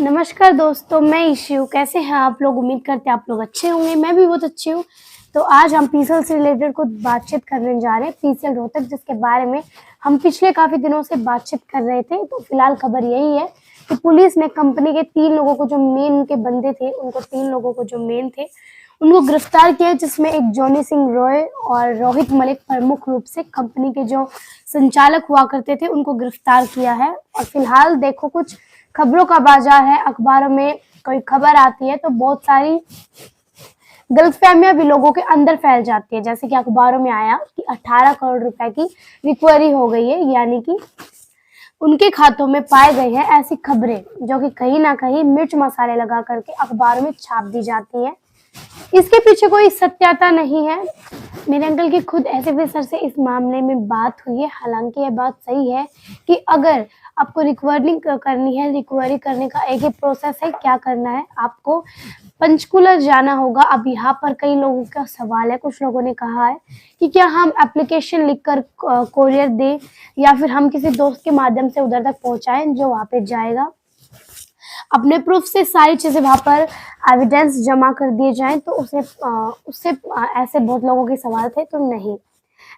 नमस्कार दोस्तों, मैं ईशू। कैसे हैं आप लोग? उम्मीद करते हैं आप लोग अच्छे होंगे। मैं भी बहुत अच्छी हूँ। तो आज हम पीसीएल से रिलेटेड कुछ बातचीत करने जा रहे हैं। पीसीएल रोहतक, जिसके बारे में हम पिछले काफ़ी दिनों से बातचीत कर रहे थे। तो फिलहाल खबर यही है कि पुलिस ने कंपनी के 3 लोगों को, जो मेन उनके बंदे थे, उनको 3 लोगों को जो मेन थे, उनको गिरफ्तार किया, जिसमें एक जॉनी सिंह रॉय और रोहित मलिक प्रमुख रूप से कंपनी के जो संचालक हुआ करते थे, उनको गिरफ्तार किया है। और फिलहाल देखो, कुछ खबरों का बाजार है। अखबारों में कोई खबर आती है तो बहुत सारी गलतफहमियां भी लोगों के अंदर फैल जाती है। जैसे कि अखबारों में आया कि 18 करोड़ रुपए की रिकवरी हो गई है, यानी कि उनके खातों में पाए गए हैं। ऐसी खबरें जो कि कहीं ना कहीं मिर्च मसाले लगा करके अखबारों में छाप दी जाती है। इसके पीछे कोई सत्यता नहीं है। मेरे अंकल की खुद एसएसपी सर से इस मामले में बात हुई है। हालांकि यह बात सही है कि अगर आपको रिकवरी करनी है, रिकवरी करने का एक ही प्रोसेस है। क्या करना है? आपको पंचकुला जाना होगा। अब यहाँ पर कई लोगों का सवाल है। कुछ लोगों ने कहा है कि क्या हम एप्लीकेशन लिखकर कोरियर दें या फिर हम किसी दोस्त के माध्यम से उधर तक पहुंचाएं जो वहाँ पे जाएगा। अपने प्रूफ से सारी चीजें वहां पर एविडेंस जमा कर दिए जाएं। तो उससे ऐसे बहुत लोगों के सवाल थे। तो नहीं,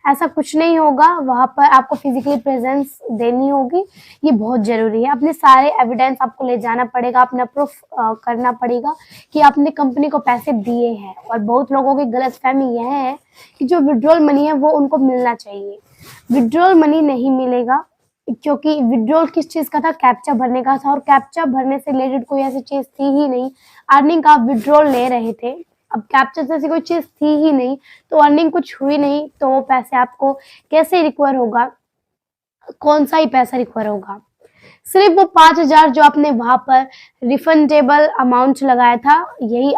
ऐसा कुछ नहीं होगा। वहां पर आपको फिजिकली प्रेजेंस देनी होगी। ये बहुत जरूरी है। अपने सारे एविडेंस आपको ले जाना पड़ेगा। अपना प्रूफ करना पड़ेगा कि आपने कंपनी को पैसे दिए हैं। और बहुत लोगों की गलतफहमी यह है कि जो विड्रॉल मनी है वो उनको मिलना चाहिए। विड्रॉल मनी नहीं मिलेगा, क्योंकि विड्रॉल किस चीज का था? कैप्चा भरने का था। और कैप्चा भरने से रिलेटेड कोई ऐसी चीज थी ही नहीं। अर्निंग का आप विड्रॉल ले रहे थे। अब कैप्चा जैसी कोई चीज थी ही नहीं, तो अर्निंग कुछ हुई नहीं, तो वो पैसे आपको कैसे रिकवर होगा? कौन सा ही पैसा रिकवर होगा? सिर्फ वो 5,000 जो आपने वहां पर रिफंडेबल अमाउंट लगाया था, यही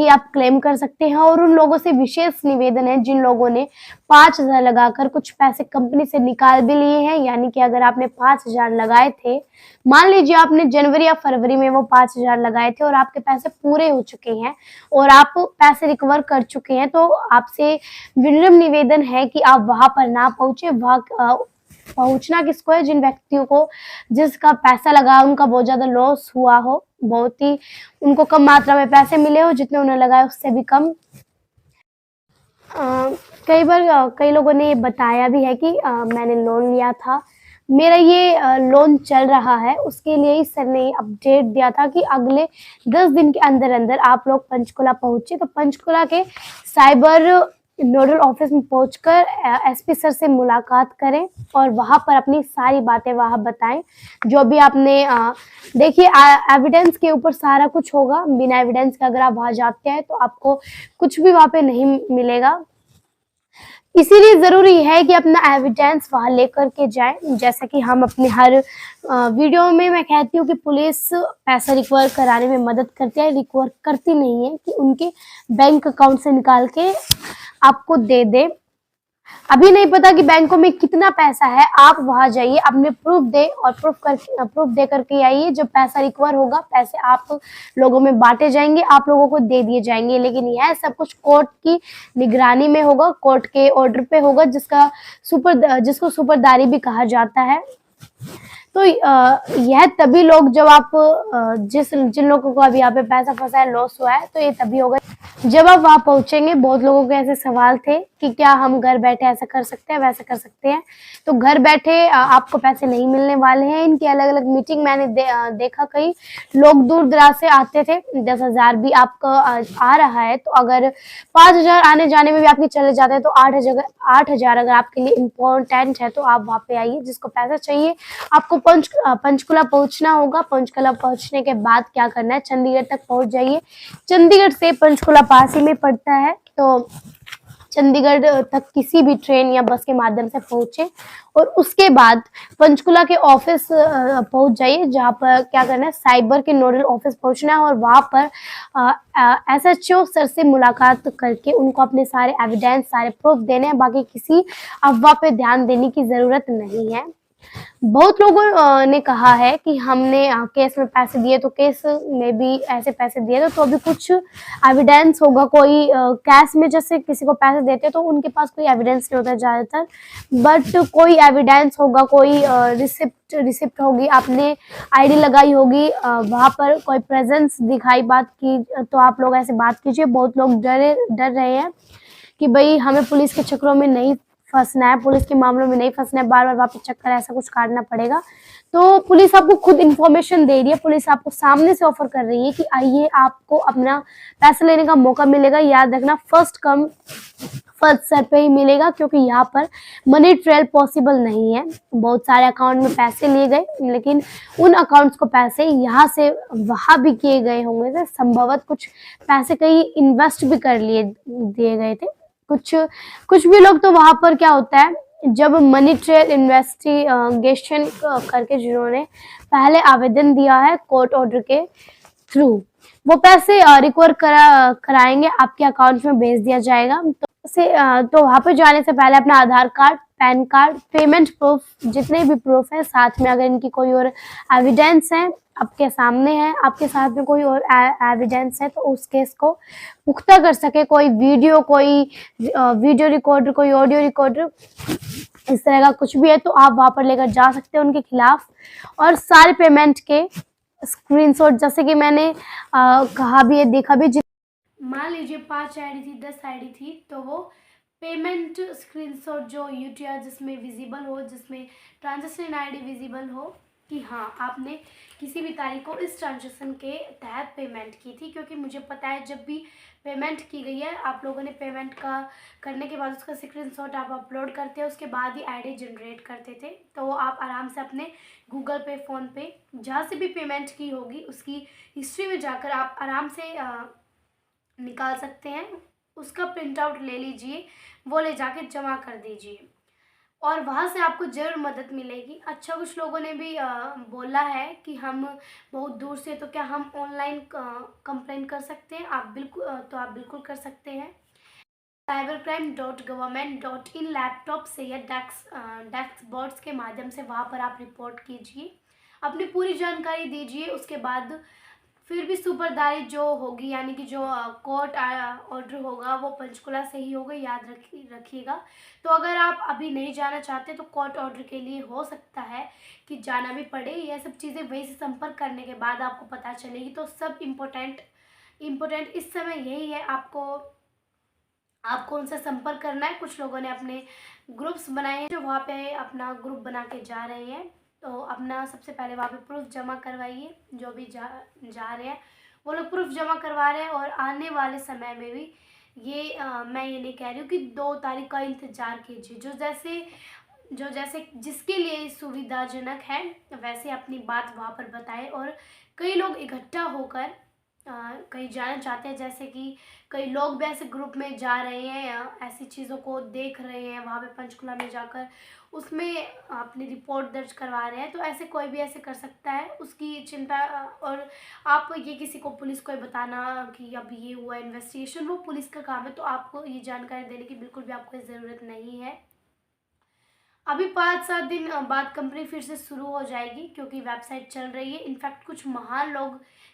आप क्लेम कर सकते हैं। और उन लोगों से विशेष निवेदन है जिन लोगों ने 5,000 लगाकर कुछ पैसे कंपनी से निकाल भी लिए हैं। यानी कि अगर आपने 5,000 लगाए थे, मान लीजिए आपने जनवरी या फरवरी में वो 5,000 लगाए थे और आपके पैसे पूरे हो चुके हैं और आप पैसे रिकवर कर चुके हैं, तो आपसे विनम्र निवेदन है कि आप वहां पर ना पहुंचे। पहुंचना किसको है? जिन व्यक्तियों को जिसका पैसा लगा उनका बहुत ज्यादा लॉस हुआ हो, बहुत ही उनको कम मात्रा में पैसे मिले हो, जितने उन्होंने लगाए उससे भी कम। कई बार कई लोगों ने ये बताया भी है कि मैंने लोन लिया था, मेरा ये लोन चल रहा है। उसके लिए ही सर ने अपडेट दिया था कि अगले 10 दिन के अंदर अंदर आप लोग पंचकुला पहुंचे। तो पंचकुला के साइबर नोडल ऑफिस में पहुंचकर एसपी सर से मुलाकात करें और वहां पर अपनी सारी बातें वहां बताएं, जो भी आपने देखिए, एविडेंस के ऊपर सारा कुछ होगा। बिना एविडेंस के अगर आप वहां जाते हैं तो आपको कुछ भी वहां पे नहीं मिलेगा। इसीलिए जरूरी है कि अपना एविडेंस वहां लेकर के जाएं। जैसा कि हम अपने हर वीडियो में मैं कहती हूँ कि पुलिस पैसा रिकवर कराने में मदद करती है, रिकवर करती नहीं है कि उनके बैंक अकाउंट से निकाल के आपको दे दे। अभी नहीं पता कि बैंकों में कितना पैसा है। आप वहां जाइए, अपने प्रूफ दे और प्रूफ दे करके आइए। जब पैसा रिकवर होगा, पैसे आप लोगों में बांटे जाएंगे, आप लोगों को दे दिए जाएंगे। लेकिन यह सब कुछ कोर्ट की निगरानी में होगा, कोर्ट के ऑर्डर पे होगा, जिसको सुपरदारी भी कहा जाता है। तो यह तभी लोग, जब आप जिन लोगों को अभी यहाँ पे पैसा फंसा है, लॉस हुआ है, तो ये तभी होगा जब आप वहां पहुंचेंगे। बहुत लोगों के ऐसे सवाल थे कि क्या हम घर बैठे ऐसा कर सकते हैं, वैसा कर सकते हैं। तो घर बैठे आपको पैसे नहीं मिलने वाले हैं। इनकी अलग अलग मीटिंग मैंने देखा। कई लोग दूर दराज से आते थे। 10,000 भी आपका आ रहा है, तो अगर 5,000 आने जाने में भी आपके चले जाते हैं, तो 8,000 अगर आपके लिए इम्पोर्टेंट है, तो आप वहां पे आइए। जिसको पैसा चाहिए, आपको पंचकुला पहुंचना होगा। पंचकुला पहुंचने के बाद क्या करना है? चंडीगढ़ तक पहुंच जाइए। चंडीगढ़ से पंचकुला पास ही में पड़ता है, तो चंडीगढ़ तक किसी भी ट्रेन या बस के माध्यम से पहुंचे और उसके बाद पंचकुला के ऑफिस पहुंच जाइए, जहां पर क्या करना है? साइबर के नोडल ऑफिस पहुंचना है और वहां पर एसएचओ सर से मुलाकात करके उनको अपने सारे एविडेंस, सारे प्रूफ देने हैं। बाकी किसी अफवाह पे ध्यान देने की जरूरत नहीं है। बहुत लोगों ने कहा है कि हमने केस में पैसे दिए, तो केस में भी ऐसे पैसे दिए तो अभी कुछ एविडेंस होगा। कोई कैश में जैसे किसी को पैसे देते तो उनके पास कोई एविडेंस नहीं होता ज़्यादातर, बट कोई एविडेंस होगा, कोई रिसिप्ट रिसिप्ट होगी, आपने आईडी लगाई होगी, वहाँ पर कोई प्रेजेंस दिखाई बात की, तो आप लोग ऐसे बात कीजिए। बहुत लोग डर रहे हैं कि भाई हमें पुलिस के चक्करों में नहीं फंसना है, पुलिस के मामलों में नहीं फंसना है, बार बार वापस चक्कर ऐसा कुछ काटना पड़ेगा। तो पुलिस आपको खुद इन्फॉर्मेशन दे रही है, पुलिस आपको सामने से ऑफर कर रही है कि आइए आपको अपना पैसा लेने का मौका मिलेगा। याद रखना, फर्स्ट कम फर्स्ट सर्व पे ही मिलेगा, क्योंकि यहाँ पर मनी ट्रेल पॉसिबल नहीं है। बहुत सारे अकाउंट में पैसे लिए गए, लेकिन उन अकाउंट्स को पैसे यहाँ से वहाँ भी किए गए होंगे, तो संभवत कुछ पैसे कहीं इन्वेस्ट भी कर लिए दिए गए थे। कुछ भी लोग तो वहां पर क्या होता है, जब मनी ट्रेल इन्वेस्टिगेशन करके जिन्होंने पहले आवेदन दिया है कोर्ट ऑर्डर के थ्रू, वो पैसे रिकवर कराएंगे, आपके अकाउंट में भेज दिया जाएगा। तो वहां पर जाने से पहले अपना Aadhaar card, PAN card, payment proof, जितने भी प्रूफ है, साथ में अगर इनकी कोई और एविडेंस है आपके सामने है, आपके साथ में कोई और एविडेंस है, तो उस केस को पुख्ता कर सके, कोई वीडियो रिकॉर्डर, कोई ऑडियो रिकॉर्डर, इस तरह का कुछ भी है, तो आप वहां पर लेकर जा सकते हैं उनके खिलाफ। और सारे पेमेंट के स्क्रीनशॉट, जैसे कि मैंने कहा भी है, देखा भी, मान लीजिए 5 आईडी थी, 10 आईडी थी, तो वो पेमेंट स्क्रीनशॉट जो यूटीआर जिसमें विजिबल हो, जिसमें ट्रांजैक्शन आईडी विजिबल हो कि हाँ आपने किसी भी तारीख को इस ट्रांजैक्शन के तहत पेमेंट की थी। क्योंकि मुझे पता है जब भी पेमेंट की गई है, आप लोगों ने पेमेंट का करने के बाद उसका स्क्रीनशॉट आप अपलोड करते हैं, उसके बाद ही आईडी जनरेट करते थे। तो आप आराम से अपने गूगल पे, फ़ोन पे, जहाँ से भी पेमेंट की होगी उसकी हिस्ट्री में जाकर आप आराम से निकाल सकते हैं। उसका प्रिंट आउट ले लीजिए, वो ले जाके जमा कर दीजिए और वहाँ से आपको ज़रूर मदद मिलेगी। अच्छा, कुछ लोगों ने भी बोला है कि हम बहुत दूर से, तो क्या हम ऑनलाइन कंप्लेन कर सकते हैं? आप बिल्कुल कर सकते हैं। cybercrime.government.in लैपटॉप से या डेस्क बोर्ड्स के माध्यम से वहाँ पर आप रिपोर्ट कीजिए, अपनी पूरी जानकारी दीजिए। उसके बाद फिर भी सुपरदारी जो होगी, यानी कि जो कोर्ट ऑर्डर होगा, वो पंचकुला से ही होगा, याद रखिएगा। तो अगर आप अभी नहीं जाना चाहते तो कोर्ट ऑर्डर के लिए हो सकता है कि जाना भी पड़े। यह सब चीज़ें वहीं से संपर्क करने के बाद आपको पता चलेगी। तो सब इम्पोर्टेंट इस समय यही है, आपको उनसे संपर्क करना है। कुछ लोगों ने अपने ग्रुप्स बनाए हैं, जो वहाँ पे अपना ग्रुप बना के जा रहे हैं। तो अपना सबसे पहले वहाँ पे प्रूफ जमा करवाइए। जो भी जा रहे हैं वो लोग प्रूफ जमा करवा रहे हैं। और आने वाले समय में भी मैं ये नहीं कह रही हूँ कि 2 तारीख का इंतज़ार कीजिए। जो जैसे जिसके लिए सुविधाजनक है वैसे अपनी बात वहाँ पर बताएं। और कई लोग इकट्ठा होकर कहीं जाना चाहते हैं, जैसे कि कई लोग भी ऐसे ग्रुप में जा रहे हैं, ऐसी चीज़ों को देख रहे हैं वहाँ पे पंचकुला में जाकर, उसमें अपनी रिपोर्ट दर्ज करवा रहे हैं। तो ऐसे कोई भी ऐसे कर सकता है, उसकी चिंता और आप ये किसी को पुलिस को बताना कि अब ये हुआ इन्वेस्टिगेशन, वो पुलिस का काम है। तो आपको ये जानकारी देने की बिल्कुल भी आपको ज़रूरत नहीं है। अभी 5-7 दिन बाद कंपनी फिर से शुरू हो जाएगी, क्योंकि वेबसाइट चल रही है। इनफैक्ट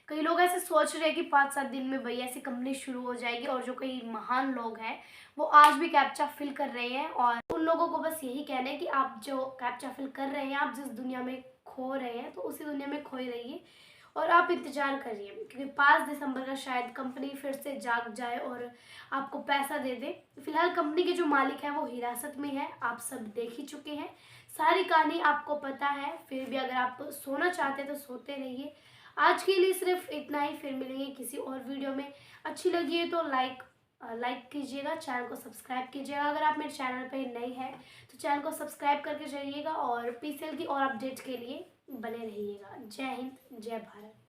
कई लोग ऐसे सोच रहे हैं कि 5-7 दिन में भैया ऐसी कंपनी शुरू हो जाएगी। और जो कई महान लोग हैं वो आज भी कैप्चा फिल कर रहे हैं। और उन लोगों को बस यही कहना है कि आप जो कैप्चा फिल कर रहे हैं, आप जिस दुनिया में खो रहे हैं, तो उसी दुनिया में खोए रहिए और आप इंतज़ार करिए। क्योंकि 5 दिसंबर का शायद कंपनी फिर से जाग जाए और आपको पैसा दे दे। फिलहाल कंपनी के जो मालिक हैं वो हिरासत में है, आप सब देख ही चुके हैं, सारी कहानी आपको पता है। फिर भी अगर आप सोना चाहते हैं तो सोते रहिए। आज के लिए सिर्फ इतना ही, फिर मिलेंगे किसी और वीडियो में। अच्छी लगी है तो लाइक कीजिएगा, चैनल को सब्सक्राइब कीजिएगा। अगर आप मेरे चैनल पे नए हैं तो चैनल को सब्सक्राइब करके जाइएगा और पीसीएल की और अपडेट के लिए बने रहिएगा। जय हिंद, जय भारत।